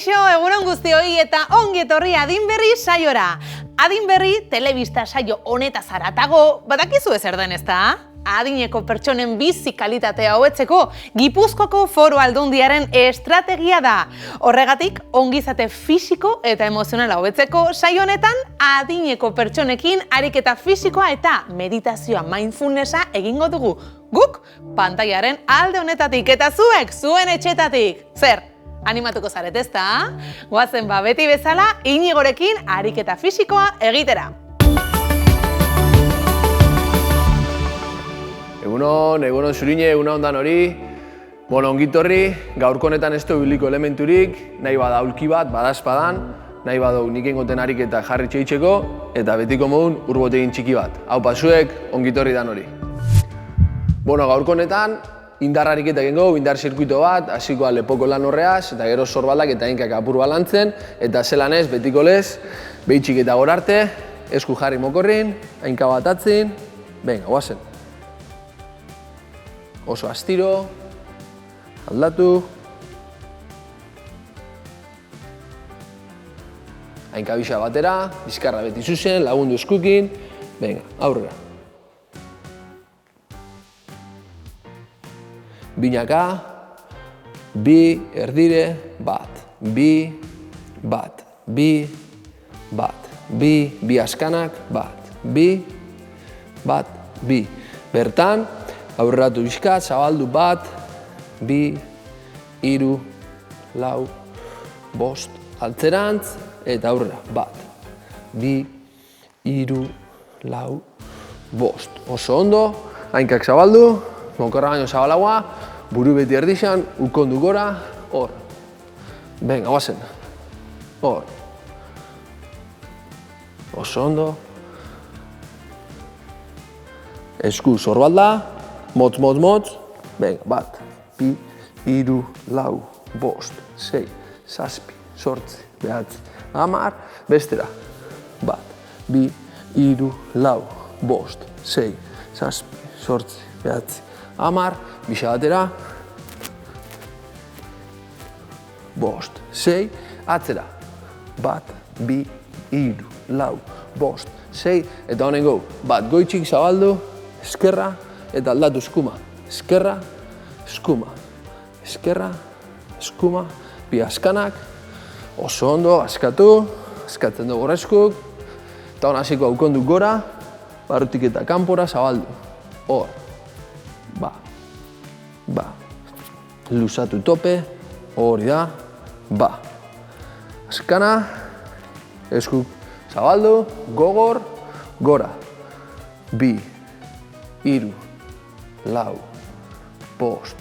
Kaixo, egunon guztioi eta ongi etorri Adin Berri saiora. Adin Berri telebista saio honetaz haratago, badakizu zer den ezta? Adineko pertsonen bizi kalitatea hobetzeko Gipuzkoako Foru Aldundiaren estrategia da. Horregatik, ongizate fisiko eta emozionala hobetzeko saio honetan adineko pertsonekin ariketa fisikoa eta meditazioa mindfulnessa egingo dugu. Guk pantailaren alde honetatik eta zuek zuen etxetatik. Zer? Animatuko zaret ezta? Goazen beti bezala Inigorekin ariketa fisikoa egitera. Egunon zurine, egunon dan hori. Ongitorri, gaurko honetan ez du biliko elementurik, nahi bada aulki bat, badazpadan, nahi badau nik engoten ariketa jarri txeitzeko, eta betiko modun urbotegin txiki bat. Hau pasuek, ongitorri dan hori. Gaurko honetan, indar ariketa egingo, indar zirkuito bat, hasiko lepoko lan horreaz, eta gero sorbaldak eta hinkak apur balantzen, eta zelan ez, betiko lez, behitxik eta gorarte, esku jarri mokorrin, hainka bat atzin, venga, guazen. Oso astiro, aldatu, hainkabisa batera, bizkarra beti zuzen, lagundu eskukin, venga, aurrera. Binaka, bi, erdire, bat, bi, bat, bi, bat, bi askanak, bat, bi, bat, bi. Bertan, aurreratu bizkat, zabaldu bat, bi, hiru, lau, bost, altzerantz, eta aurrera, bat, bi, hiru, lau, bost. Oso ondo, hainkak zabaldu, mokorra baino zabalagoa, buru beti erdixan, ukondu gora, hor. Venga, guazen, hor. Oso ondo. Esku zorbalda, motz, motz, motz, venga, bat, bi, hiru, lau, bost, sei, zazpi, zortzi, behatzi, hamar, bestera, bat, bi, hiru, lau, bost, sei, zazpi, zortzi, behatzi, hamar, bisa batera, bost, sei, atzera, bat, bi, hiru, lau, bost, sei, eta honen gau, bat, goitxik zabaldu, eskerra, eta aldatu eskuma, eskerra, eskuma, eskerra, eskuma, bi askanak, oso ondo, askatu, askatzen dugu horrezkuk, eta hon hasiko aukondu gora, barrutik eta kanpora zabaldu, hor, ba, luzatu tope, hori da, ba, askana, eskuk zabaldu, gogor, gora, bi, hiru, lau, bost,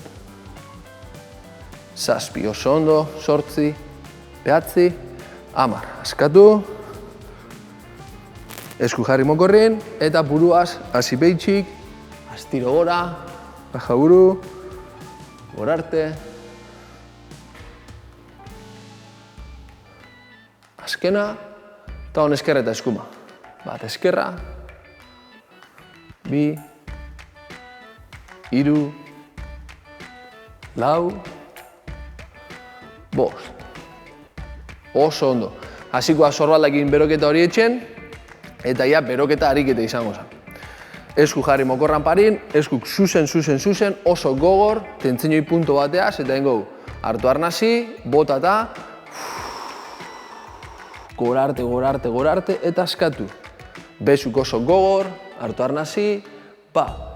zazpi, oso ondo, zortzi, behatzi, hamar. Askatu, esku jarri mokorrin, eta buruaz, hasi behitxik, astiro gora, baja buru, gorarte, azkena, eta hon eskerra eta eskuma. Bat, eskerra, bi, hiru, lau, bost. Oso ondo. Hasikoa sorbaldakin beroketa hori etxen, eta ja beroketa ariketa izango zen. Esku jarri mokorran parin, eskuk zuzen, oso gogor, tentzinoi punto bateaz, eta dengo hartu arnasi, botata, gorarte, eta askatu. Besuk oso gogor, hartu arnasi, pa.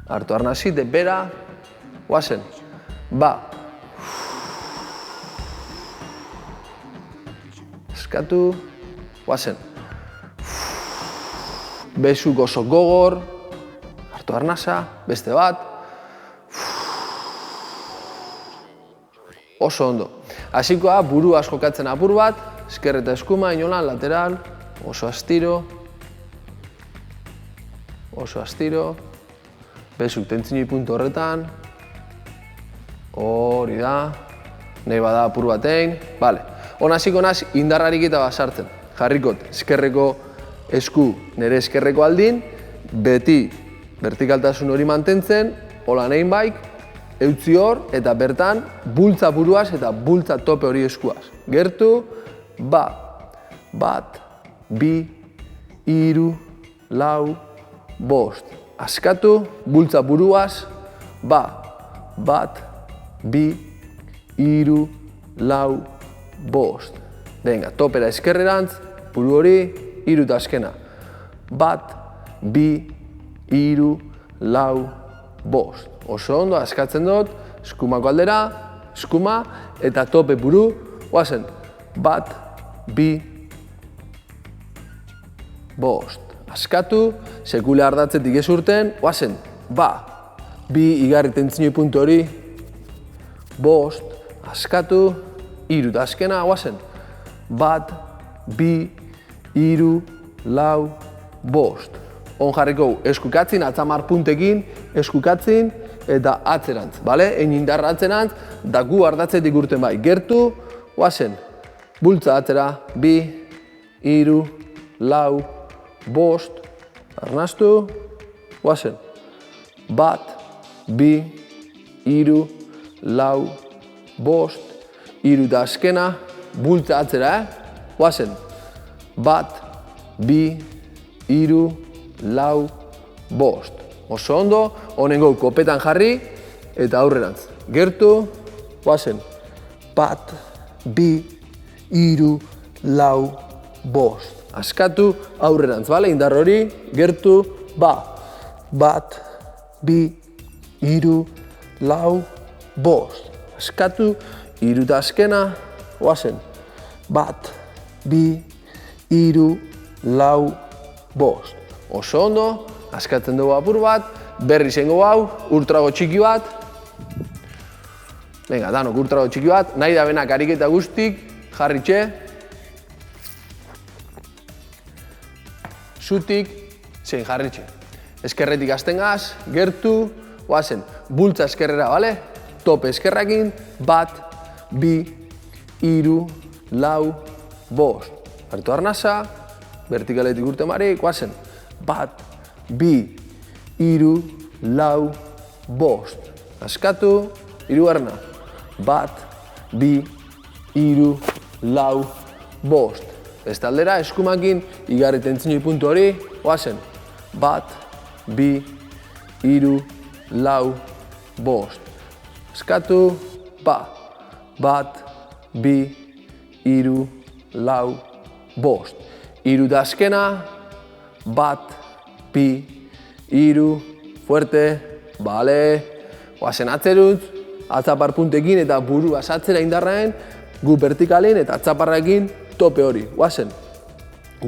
Hartu arnasi, bera, guazen, ba. Eskatu, guazen. Besuk oso gogor, hartu arnasa, beste bat. Oso ondo. Hasikoa, buru asko katzen apur bat, esker eta eskuma, inolan, lateral, oso astiro. Besuk tentzinoi puntu horretan, hori da, nahi bada apur batein, bale. Hon hasiko naz indarrarik eta basartzen. Jarrikot, eskerreko esku nire eskerreko aldin, beti vertikaltasun hori mantentzen, hola nein baik, eutzi hor, eta bertan, bultza buruaz eta bultza tope hori eskuaz. Gertu, bat, bi, hiru, lau, bost. Askatu, bultza buruaz, bat, bi, hiru, lau, bost. Venga, topera eskerrerantz, buru hori, hiru eta azkena. Bat, bi, hiru, lau, bost. Oso ondo, askatzen dut, eskumako aldera, eskuma, eta tope buru, oazen. Bat, bi, bost. Askatu, sekule ardatzetik ez urten, oazen. Bi igarri tentzinoi puntu hori, bost. Askatu, hiru eta azkena, oazen. Bat, bi, hiru, lau, bost. On jarriko eskukatzin, atzamar puntekin, eskukatzin eta atzerantz, bale? Ein indarra atzerantz, da gu ardatzetik urten bai. Gertu, oazen, bultza atzera, bi, hiru, lau, bost, arnastu, oazen. Bat, bi, hiru, lau, bost, hiru eta azkena, bultza atzera, oazen. Bat, bi, hiru, lau, bost. Oso ondo, honengo kopetan jarri eta aurrerantz. Gertu, oazen. Bat, bi, hiru, lau, bost. Askatu, aurrerantz, bale? Indar hori, gertu, bat, bi, hiru, lau, bost. Askatu, hiru eta azkena, oazen. Bat, bi, hiru, lau, bost. Oso ondo, askatzen dugu apur bat, berri zengo hau, urtrago txiki bat. Venga, danok urtrago txiki bat, nahi da benak ariketa guztik, jarritxe. Zutik, zein jarritxe. Eskerretik aztengaz, gertu, oazen, bultza eskerrera, bale? Tope eskerrakin, bat, bi, hiru, lau, bost. Hartu arnasa, vertikaletik urte marik, oazen. Bat, bi, hiru, lau, bost. Askatu, hirugarrena. Bat, bi, hiru, lau, bost. Beste aldera, eskumakin, igarri tentzinoi puntu hori, oazen. Bat, bi, hiru, lau, bost. Askatu, bat, bi, hiru, lau, bost. Hiru da azkena, bat, bi, hiru, fuerte, bale, oazen atzerutz, atzapar puntekin eta burua atzera indarraen, gu vertikalin eta atzaparrakin tope hori, oazen.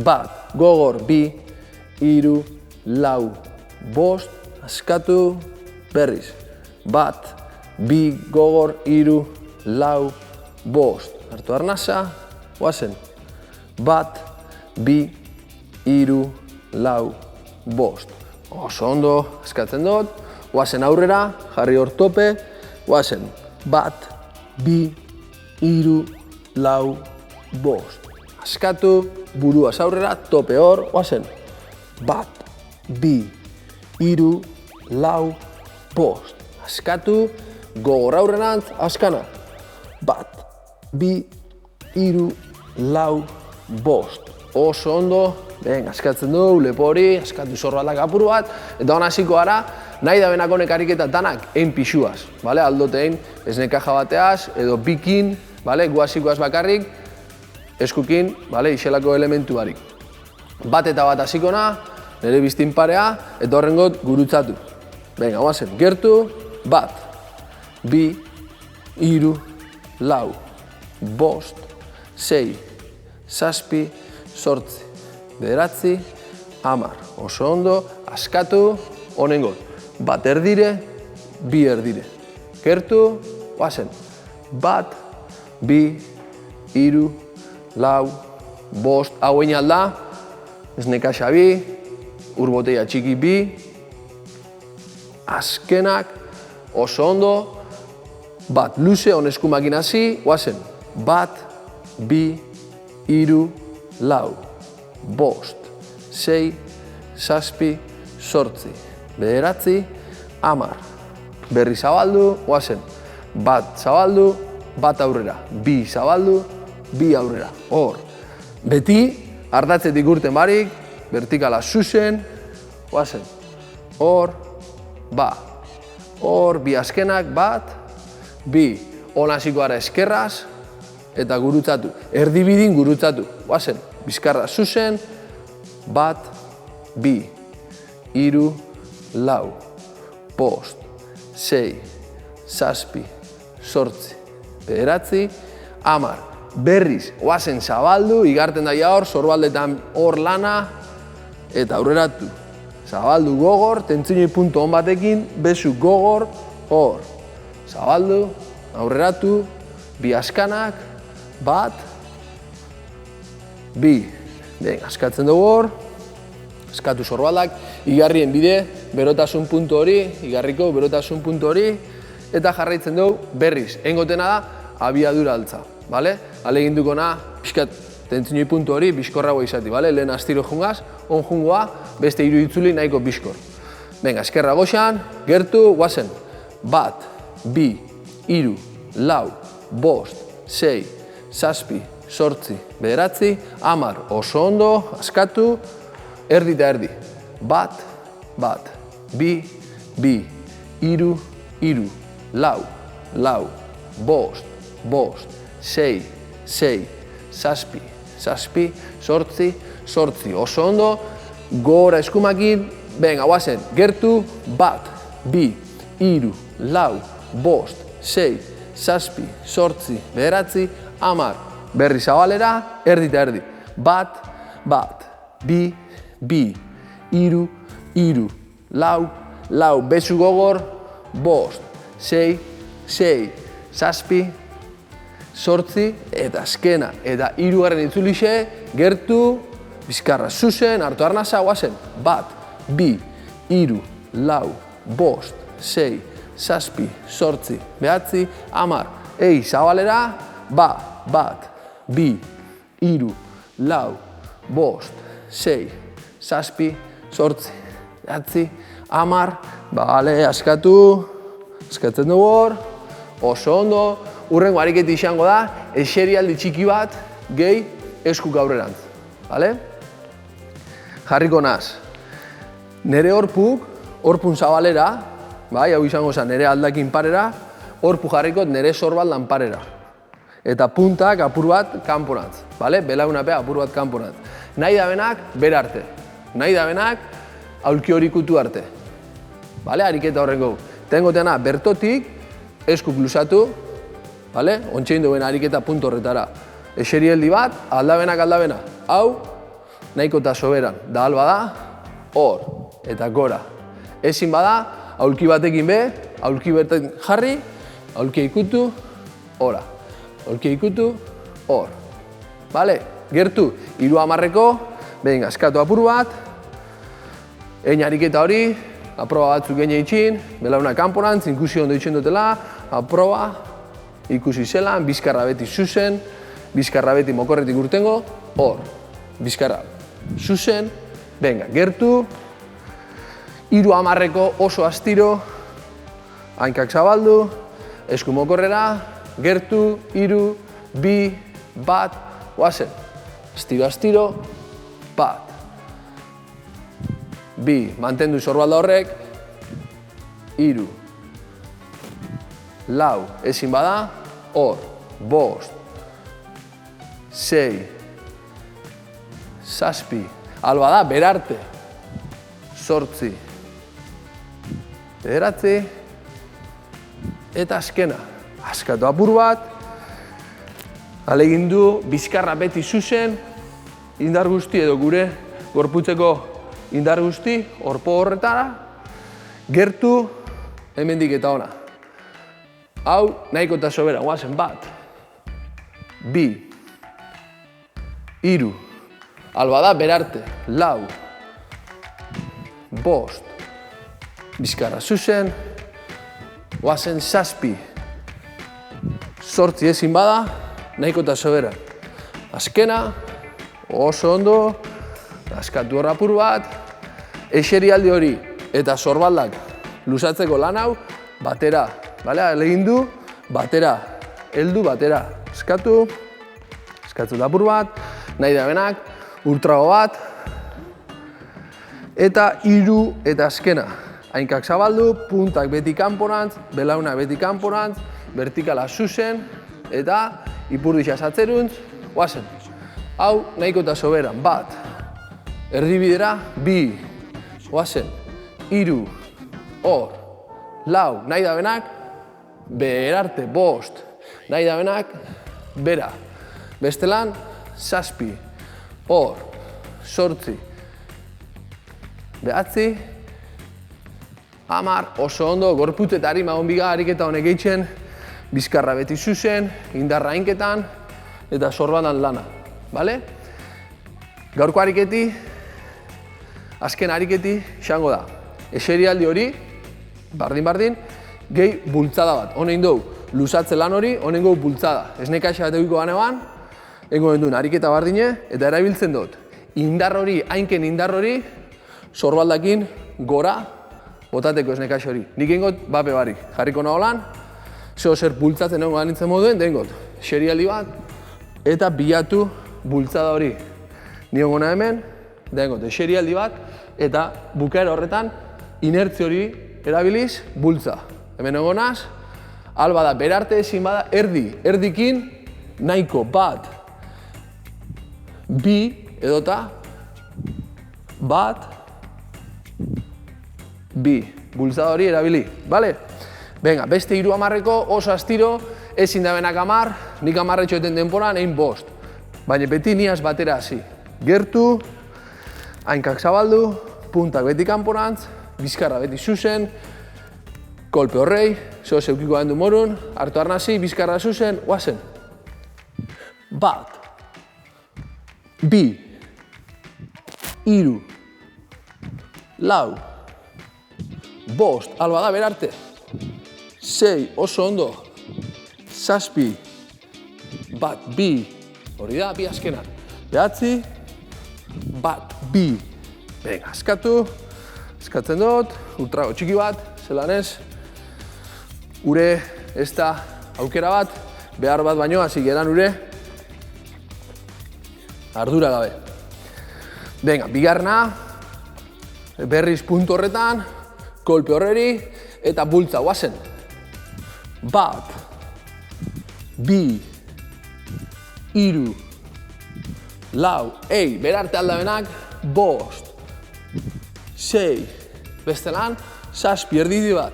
Bat, gogor, bi, hiru, lau, bost, askatu, berriz. Bat, bi, gogor, hiru, lau, bost. Hartu arnasa, oazen. Bat, bi, hiru, lau, bost. Oso ondo, askatzen dut, oazen aurrera, jarri hor tope, oazen. Bat, bi, hiru, lau, bost. Askatu, buruaz aurrera, tope hor, oazen. Bat, bi, hiru, lau, bost. Askatu, gogor aurrerantz, askana. Bat, bi, hiru, lau, bost. Oso ondo, askatzen du, lepo hori, askatu zorbaldak apuru bat, eta hona hasiko gara, nahi da benako nekariketa danak ein pixuaz, bale? Aldotein, ez nekaja bateaz, edo bikin, bale? Guazikoaz bakarrik, eskukin, bale? Iselako elementu barik. Bat eta bat hasiko na, nire biztin parea, eta horrengot gurutzatu. Venga, oazen, gertu, bat, bi, hiru, lau, bost, sei, zazpi, zortzi, bederatzi, hamar. Oso ondo, askatu, honengot. Bat erdire, bi erdire. Gertu, oazen. Bat, bi, hiru, lau, bost. Hau egin alda, ez nekaxa bi, urboteia txiki bi. Azkenak, oso ondo. Bat luze, honeskumakin hasi, oazen. Bat, bi, hiru, lau, bost, sei, zazpi, zortzi, bederatzi, hamar. berri zabaldu, guazen. Bat zabaldu, bat aurrera. Bi zabaldu, bi aurrera. Hor. Beti, ardatzetik urten barik, vertikala zuzen, guazen. Hor, ba. Hor, bi azkenak, bat, bi. Onaziko gara eskerraz, eta gurutzatu. Erdibidin gurutzatu. Guazen, bizkarra zuzen, bat, bi, hiru, lau, bost, sei, zazpi, zortzi, bederatzi, hamar. Berriz, oazen zabaldu, igarten daia hor, sorbaldetan hor lana, eta aurreratu. Zabaldu gogor, tentsioi puntu on batekin, bezu gogor, hor. Zabaldu, aurreratu, bi askanak, bat, bi. Askatzen dugu hor, askatu sorbaldak, igarrien bide, berotasun puntu hori, igarriko berotasun puntu hori, eta jarraitzen dugu berriz. Engotena da, abiadura altza, bale? Aleginduko na, pixkat, tentsioi puntu hori, bizkorragoa izati, bale? Lehen astiro jungaz, on jungoa, beste hiru itzuli nahiko bizkor. Venga, eskerra goxan, gertu, guazen. Bat, bi, hiru, lau, bost, sei, zazpi, zortzi, bederatzi, hamar, oso ondo, askatu, erdi eta erdi. Bat, bat, bi, hiru, hiru, lau, lau, bost, bost, sei, zazpi, zazpi, zortzi, zortzi. Oso ondo, gora eskumakin, venga, guazen, gertu, bat, bi, hiru, lau, bost, sei, zazpi, zortzi, bederatzi, hamar. Berri zabalera, erdi eta erdi. Bat, bat, bi, hiru, hiru, lau, lau, bezu gogor, bost, sei, zazpi, zortzi, eta azkena, eta hirugarren itzulixe, gertu, bizkarra zuzen, hartu arnasa, guazen. Bat, bi, hiru, lau, bost, sei, zazpi, zortzi, bederatzi, hamar. Ei, zabalera, bat, bi, hiru, lau, bost, sei, zazpi, zortzi, bederatzi, hamar. Bale, askatu, askatzen dugu hor, oso ondo. Urrengo ariketi izango da, eserialdi txiki bat, gehi eskuk aurrerantz. Bale? Jarriko naz. Nere horpuk, horpun zabalera, bai, hau izango zen, nere aldakin parera, horpu jarrikot nere sorbal lanparera. Eta puntak apur bat kanporantz, bale? Belaunapea apur bat kanporantz. Nahi da benak, bera arte. Nahi da benak, aulki hori kutu arte. Bale? Ariketa horrengo. Tengoteana, bertotik, eskuk luzatu, bale? Ontsein duen ariketa puntu horretara. Eserialdi bat, aldabenak aldabena. Hau, nahiko eta soberan. Da alba da, hor, eta gora. Ezin bada, aulki batekin be, aulki berten jarri, aulki ikutu, ora. Aulki ikutu, hor. Bale? Gertu, 30-ko, behin askatu apur bat, egin ariketa hori, aproba batzuk egin itxin, belauna kanporantz, ikusi ondo itxen dutela, aproba, ikusi zelan, bizkarra beti zuzen, bizkarra beti mokorretik urtengo, hor, bizkarra zuzen, venga, gertu, 30-ko oso astiro, hankak zabaldu, esku mokorrera, gertu, 3, 2, 1, guazen. Astiro, bat. 2, mantendu sorbalda horrek. 3, lau, ezin bada, hor, bost, sei, zazpi, alba da, berarte, zortzi, bederatzi, eta azkena. Askatu apur bat, alegindu, bizkarra beti zuzen, indar guzti edo gure gorputzeko indar guzti, horpo horretara, gertu, hemendik eta ona. Hau, nahiko eta sobera, guazen, bat, 2, 3, alba da, berarte, lau, bost, bizkarra zuzen, guazen, zazpi, zortzi ezin bada, nahiko eta sobera. Azkena, oso ondo, askatu horra apur bat, eserialdi hori eta sorbaldak luzatzeko lan hau, batera. Bale, alegindu, batera. Heldu, batera. Eskatu apur bat, nahi da benak, ultrago bat, eta 3 eta azkena. Hainkak zabaldu, puntak beti kanporantz, belaunak beti kanporantz, vertikala zuzen, eta ipurdixa zatzeruntz, guazen. Hau, nahiko eta soberan, bat, erdibidera, 2, guazen, 3, hor, 4, nahi da benak, berarte, 5, nahi da benak, bera. Bestelan, 7, hor, 8, 9, 10, oso ondo, gorputz eta harima onbiga ariketa honek eitzen, bizkarra beti zuzen, indarra hainketan, eta sorbandan lana. Bale? Gaurko ariketi, azken ariketi, izango da. Eserialdi hori, bardin, gehi bultzada bat. Honein dugu, luzatze lan hori, honein dugu bultzada. Ez nekaxa bat egiko ganean, ego duen ariketa bardine, eta erabiltzen dut. Indar hori, hainken indar hori, sorbaldakin gora botateko ez nekaxa hori. Nik ingot, bape barik. Jarriko nagolan, zeo zer bultzatzen egon ganintzen moduen, dengot. Serialdi bat, eta bilatu bultzada hori. Nion gona hemen, dengot. Serialdi bat, eta bukaera horretan, inertzi hori erabiliz, bultza. Hemen egonaz, alba da, berarte ezin bada, erdikin, nahiko, bat, 2, edota, bat, 2. Bultzada hori erabili, bale? Venga, beste 3 amarreko oso astiro, ezin da benak 10, nik 10 etxoeten denporan, 5. Baina beti niaz batera hasi. Gertu, hainkak zabaldu, puntak beti kanporantz, bizkarra beti zuzen, kolpe horrei, zeo zeukiko handu morun, hartu arnazi, bizkarra zuzen, guazen. Bat, 2, 3, 4, 5, alba da berarte, 6, oso ondo, 7, bat, 2, hori da, 2 azkena, 9, bat, 2, venga, eskatzen dut, ultrago txiki bat, zelan ez, ure ez da aukera bat, behar bat baino, hasi geran ure, ardura gabe. Venga, bigarna, berriz puntu horretan, kolpe horreri, eta bultza, guazen. Bat, 2, 3, 4, berarte aldabenak, 5, 6, bestelan, 7 erdidi bat,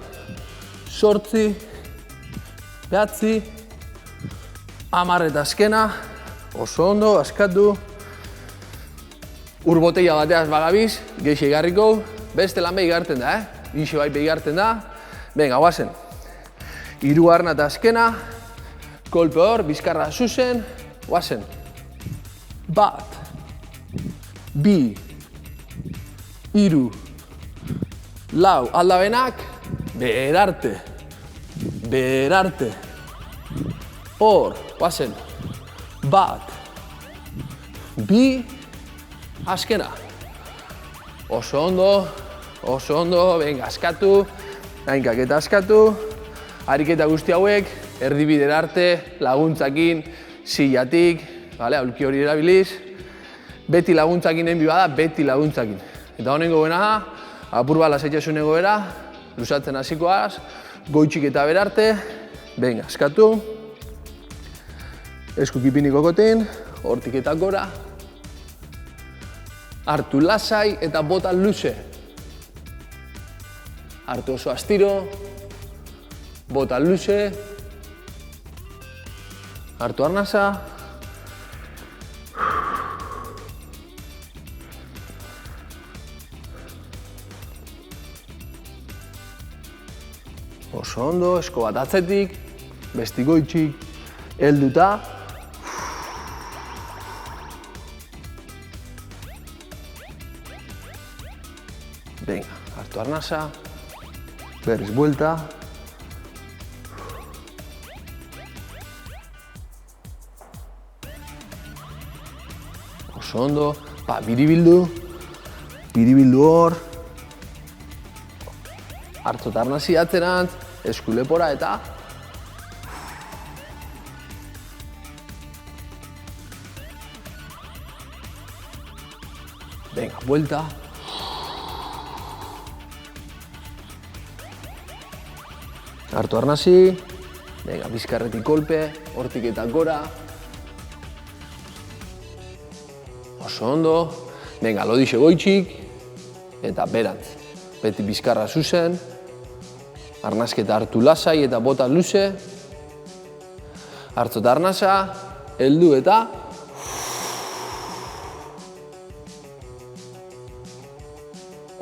8, 9, 10 eta azkena, oso ondo, askatu, ur botella bateaz bagabiz, geixe igarriko, beste lan behi garten da, Ixe bai behi garten da. Venga, guazen. 3 eta azkena, kolpe hor, bizkarra zuzen, guazen. Bat, 2, 3, 4, aldabenak, berarte, hor, guazen. Bat, 2, azkena. Oso ondo, venga, askatu, hainkak eta askatu. Ariketa guzti hauek, erdibidera arte, laguntzakin, zilatik, aulki hori erabiliz. Beti laguntzakin enbi bada, beti laguntzakin. Eta honengo gena da, apur bat lasaitasunen goera, luzatzen hasikoaz, goitxik eta berarte, venga, askatu. Eskuk ipini kokotin, hortik eta gora. Hartu lasai eta bota luze. Hartu oso astiro, bota luze. Hartu arnasa. Oso ondo, esko bat atzetik, besti goitxik, helduta. Venga, hartu arnasa, berriz buelta. Oso ondo, biribildu hor. Hartu eta arnasi atzerantz, eskulepora eta venga, vuelta. Hartu arnasi, venga, bizkarretik kolpe, hortik eta gora. Oso ondo, venga, lodixe goitxik, eta berantz. Beti bizkarra zuzen, arnasketa hartu lasai eta bota luze. Hartzot arnasa, heldu eta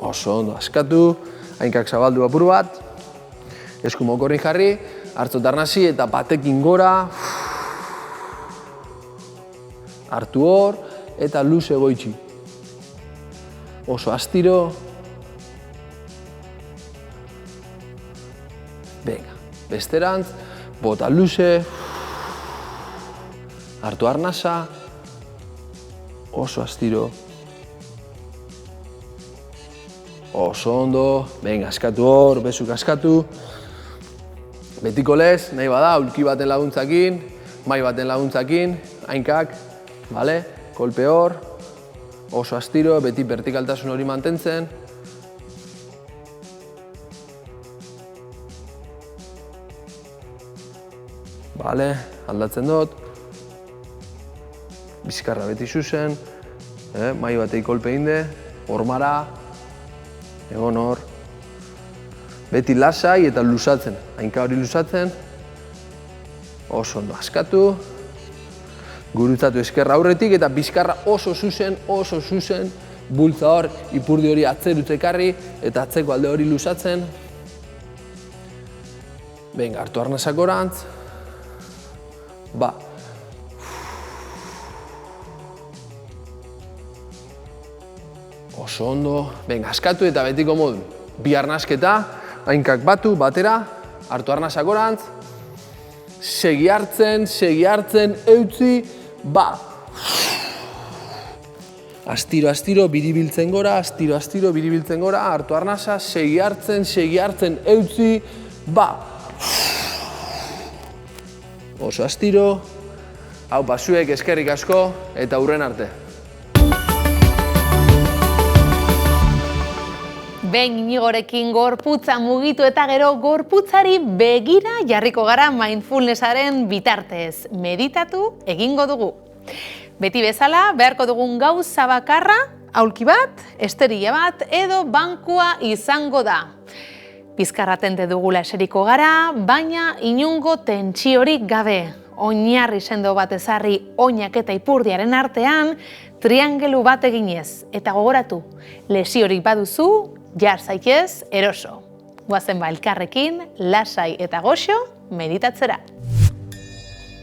oso ondo, askatu, hainkak zabaldu apur bat, esku mokorrin jarri, hartzot arnasi eta batekin gora, hartu hor, eta luze goitxi. Oso astiro. Venga, besterantz, bota luze, hartu arnasa, oso astiro. Oso ondo, venga, askatu hor, bezuk askatu. Betiko lez, nahi bada, ulki baten laguntzakin, mai baten laguntzakin, hainkak, bale? Kolpe hor, oso astiro, beti vertikaltasun hori mantentzen. Bale, aldatzen dut. Bizkarra beti zuzen, mai batei kolpe inde, hormara, egon hor. Beti lasai eta luzatzen, hainka hori luzatzen. Oso ondo askatu. Gurutzatu eskerra aurretik eta bizkarra oso zuzen, bultza hor, ipurdi hori atzerutzekarri eta atzeko alde hori luzatzen. Venga, hartu arnasak orantz. Ba. Oso ondo. Venga, askatu eta betiko modu. Bi arnasketa, hainkak batu, batera, hartu arnasak orantz. Segi hartzen, eutzi, ba. Astiro, astiro, biribiltzen gora, astiro, biribiltzen gora, hartu arnasa, segi hartzen, eutzi, ba. Oso astiro, hau zuek eskerrik asko eta hurren arte. Behin Inigorekin gorputza mugitu eta gero gorputzari begira jarriko gara mindfulnessaren bitartez. Meditatu egingo dugu. Beti bezala, beharko dugun gauza bakarra, aulki bat, esterila bat edo bankua izango da. Bizkarra tente dugula eseriko gara, baina inungo tentsiorik gabe. Oinarri sendo bat ezarri oinak eta ipurdiaren artean, triangelu bat eginez. Eta gogoratu, lesiorik baduzu, jar zaitez eroso. Goazen ba elkarrekin, lasai eta goxo meditatzera.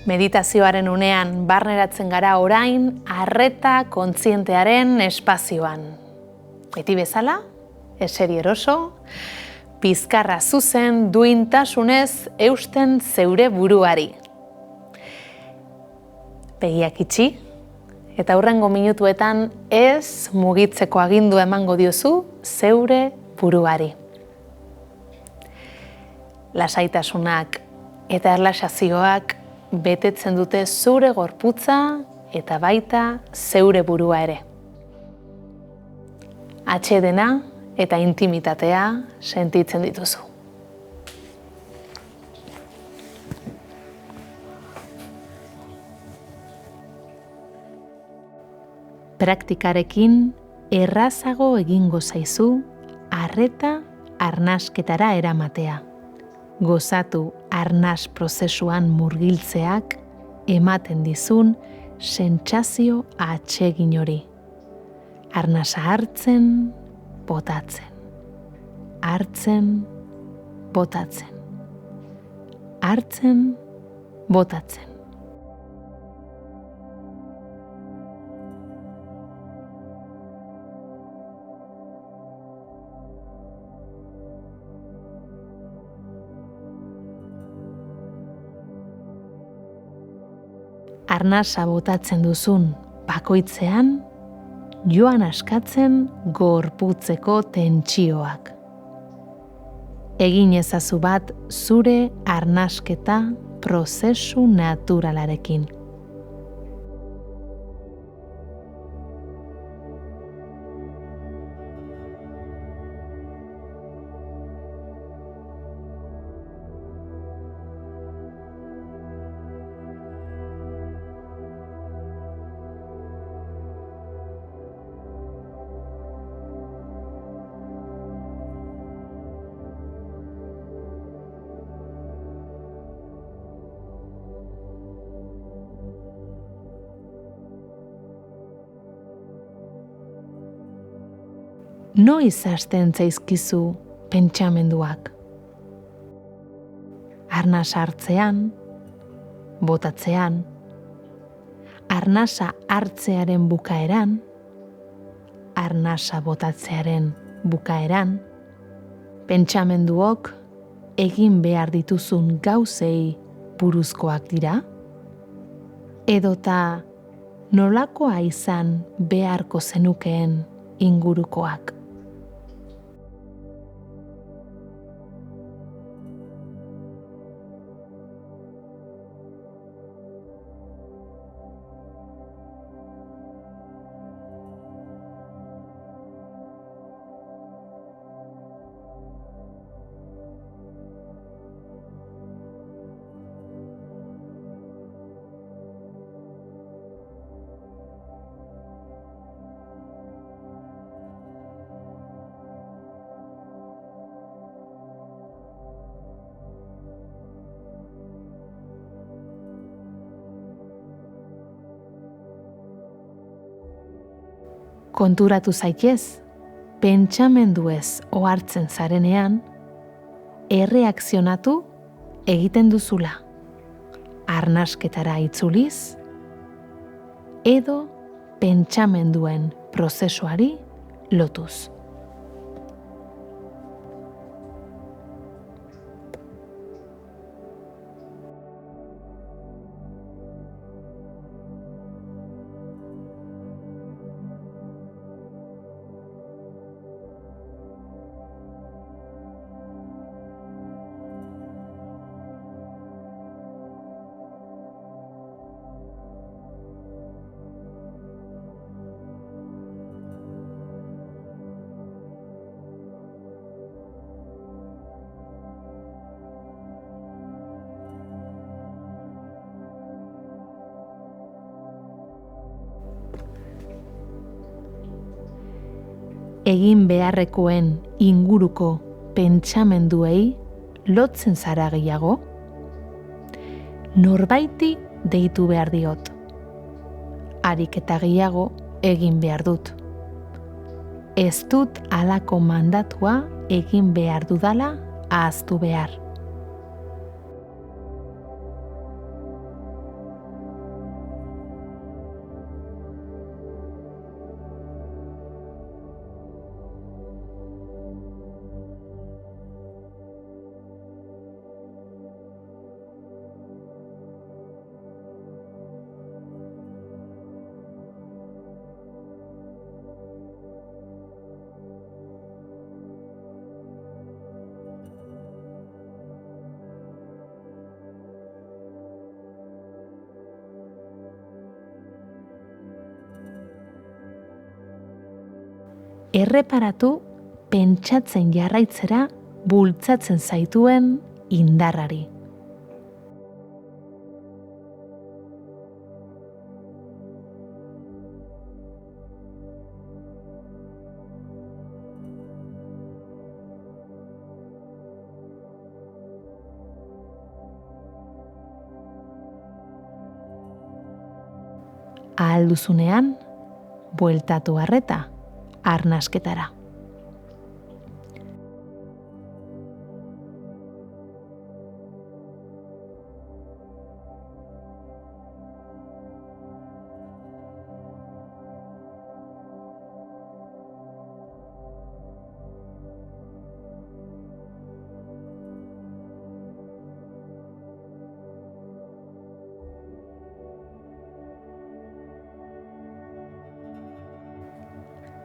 Meditazioaren unean barneratzen gara orain arreta kontzientearen espazioan. Beti bezala, eseri eroso, bizkarra zuzen duintasunez eusten zeure buruari. Begiak itxi, eta hurrengo minutuetan ez mugitzeko agindu emango diozu zeure buruari. Lasaitasunak eta erlaxazioak betetzen dute zure gorputza eta baita zeure burua ere. Atsedena eta intimitatea sentitzen dituzu. Praktikarekin errazago egingo zaizu arreta arnasketara eramatea. Gozatu arnas prozesuan murgiltzeak ematen dizun sentsazio atsegin hori. Arnasa hartzen, botatzen. Hartzen, botatzen. Hartzen, botatzen. Arnasa botatzen duzun bakoitzean, joan askatzen gorputzeko tentsioak. egin ezazu bat zure arnasketa prozesu naturalarekin. Noiz hasten zaizkizu pentsamenduak? Arnasa hartzean, botatzean, arnasa hartzearen bukaeran, arnasa botatzearen bukaeran, pentsamenduok egin behar dituzun gauzei buruzkoak dira? Edota nolakoa izan beharko zenukeen ingurukoak? Konturatu zaitez, pentsamenduez ohartzen zarenean, erreakzionatu egiten duzula. Arnasketara itzuliz, edo pentsamenduen prozesuari lotuz. Egin beharrekoen inguruko pentsamenduei lotzen zara gehiago? Norbaiti deitu behar diot. Ariketa gehiago egin behar dut. Ez dut halako mandatua egin behar dudala ahaztu behar. Erreparatu pentsatzen jarraitzera bultzatzen zaituen indarrari. Ahal duzunean, bueltatu arreta arnasketara.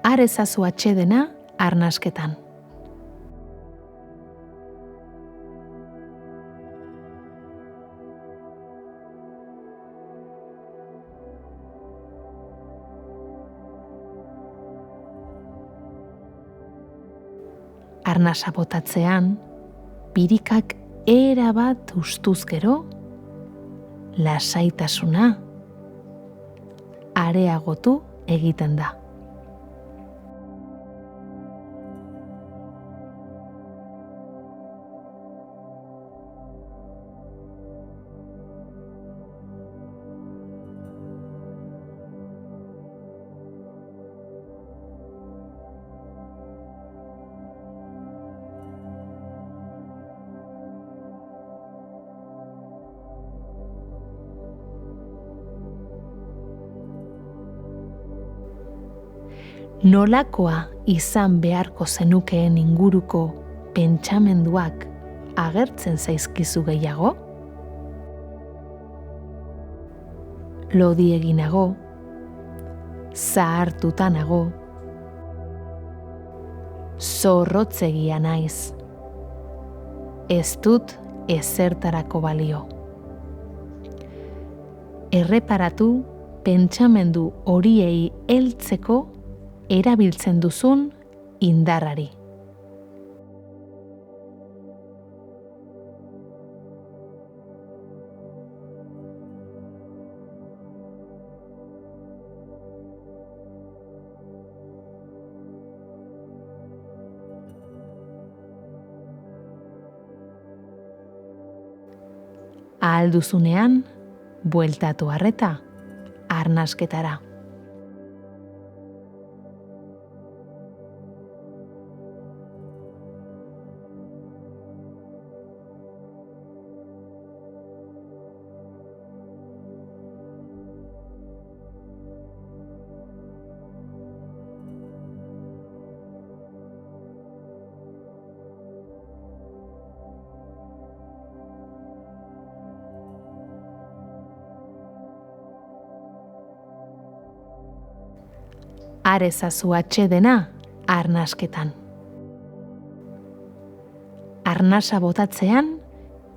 Har ezazu atsedena arnasketan. arnasa botatzean, birikak erabat ustuz gero, lasaitasuna areagotu egiten da. Nolakoa izan beharko zenukeen inguruko pentsamenduak agertzen zaizkizu gehiago? Lodieginago, zahartuta nago, zorrotzegia naiz, ez dut ezertarako balio. Erreparatu pentsamendu horiei heltzeko erabiltzen duzun indarrari. Ahal duzunean, bueltatu arreta arnasketara. Har ezazu atsedena arnasketan. Arnasa botatzean,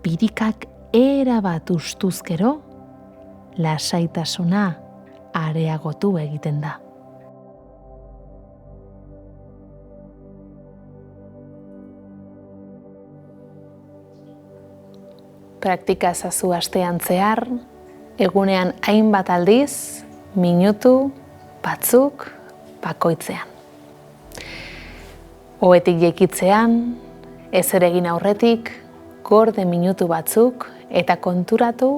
birikak erabat ustuz gero, lasaitasuna areagotu egiten da. Praktika ezazu astean zehar, egunean hainbat aldiz, minutu batzuk bakoitzean. Ohetik jaikitzean, ez ere egin aurretik, gorde minutu batzuk eta konturatu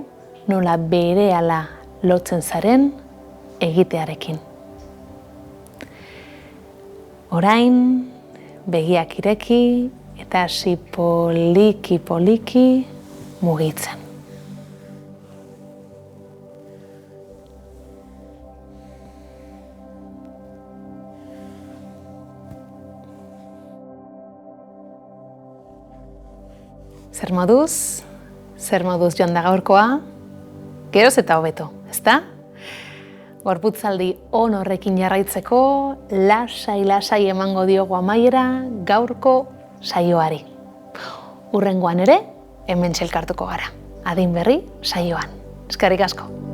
nola berehala lotzen zaren egitearekin. Orain, begiak ireki eta hasi poliki mugitzen. Zer moduz joan da gaurkoa, geroz eta hobeto, ezta? Gorputzaldi on horrekin jarraitzeko, lasai emango diogu amaiera gaurko saioari. Hurrengoan ere, hemen elkartuko gara. Adin berri saioan. Eskerrik asko.